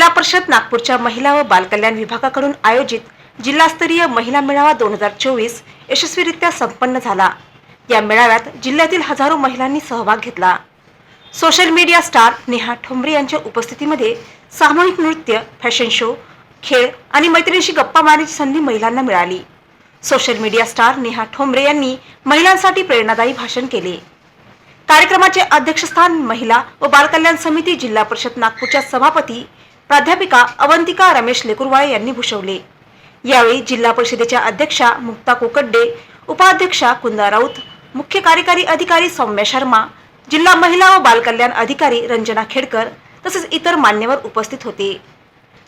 जिल्हा परिषद नागपूरच्या महिला व बालकल्याण विभागाकडून आयोजित जिल्हास्तरीय महिला मेळावा 2024 यशस्वीरित्या संपन्न झाला। या मेळाव्यात जिल्ह्यातील हजारो महिलांनी सहभाग घेतला। Social media star Neha Thombare यांच्या उपस्थितीमध्ये सामूहिक नृत्य, फॅशन शो, खेळ आणि मैत्रिणींशी गप्पा मारण्याची संधी महिलांना मिळाली। Social media star Neha Thombare यांनी महिलांसाठी प्रेरणादायी भाषण केले। कार्यक्रमाचे अध्यक्षस्थान महिला व बालकल्याण समिती जिल्हा परिषद नागपूरच्या सभापती प्राध्यापिका अवंतिका रमेश लेकुरवाळे यांनी भूषवले। यावेळी जिल्हा परिषदेच्या अध्यक्षा मुक्ता कोकडे, उपाध्यक्षा कुंदा राऊत, मुख्य कार्यकारी अधिकारी सौम्या शर्मा, जिल्हा महिला व बालकल्याण अधिकारी रंजना खेडकर तसेच इतर मान्यवर उपस्थित होते।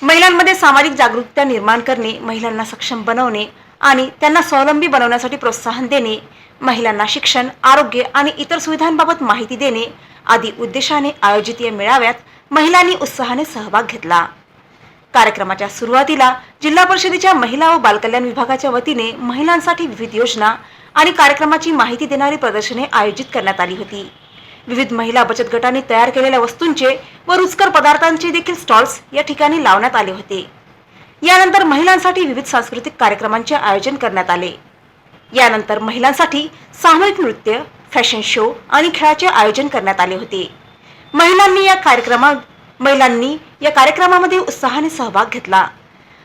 महिलांमध्ये सामाजिक जागरूकता निर्माण करणे, महिलांना सक्षम बनवणे आणि त्यांना स्वावलंबी बनवण्यासाठी प्रोत्साहन देणे, महिलांना शिक्षण, आरोग्य आणि इतर सुविधांबाबत माहिती देणे आदी उद्देशाने आयोजित या मेळाव्यात महिलांनी उत्साहाने सहभाग घेतला। कार्यक्रमाच्या सुरुवातीला जिल्हा परिषदेच्या महिला व बालकल्याण विभागाच्या वतीने महिलांसाठी विविध योजना आणि कार्यक्रमाची माहिती देणारी प्रदर्शने आयोजित करण्यात आली होती। विविध महिला बचत गटांनी तयार केलेल्या वस्तूंचे व रुचकर पदार्थांचे देखील स्टॉल्स या ठिकाणी लावण्यात आले होते। यानंतर महिलांसाठी विविध सांस्कृतिक कार्यक्रमांचे आयोजन करण्यात आले। यानंतर महिलांसाठी सामूहिक नृत्य, फॅशन शो आणि खेळाचे आयोजन करण्यात आले होते। महिलांनी या कार्यक्रमामध्ये उत्साहाने सहभाग घेतला।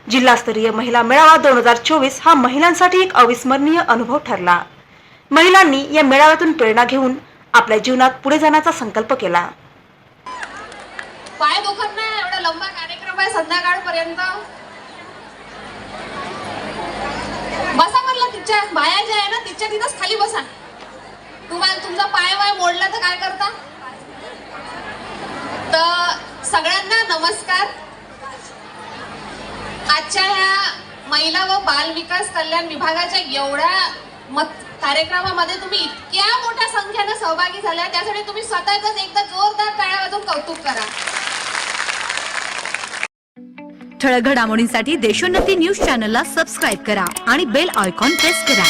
जिल्हास्तरीय महिला मेळावा 2024 हा महिलांसाठी एक अविस्मरणीय अनुभव ठरला। महिलांनी या मेळाव्यातून प्रेरणा घेऊन आपल्या जीवनात पुढे जाण्याचा संकल्प केला। पाय दुखत नाही, एवढा लंबा कार्यक्रम आहे संध्याकाळपर्यंत। बसा म्हणलं, तिच्या बाया ज्या आहे ना तिच्या तिथंच खाली बसा। तुम्हाला तुमचा पाय वाय मोडला तर काय करता? तर सगळ्यांना नमस्कार। आजच्या ह्या महिला व बाल विकास कल्याण विभागाच्या एवढ्या कार्यक्रमामध्ये तुम्ही इतक्या मोठ्या संख्येने सहभागी झाल्या, त्यासाठी तुम्ही स्वतःच एकदा जोरदार टाळ्या वाजवून कौतुक करा। ठळक घडामोडींसाठी देशोन्नती न्यूज चॅनलला सबस्क्राईब करा आणि बेल आयकॉन प्रेस करा।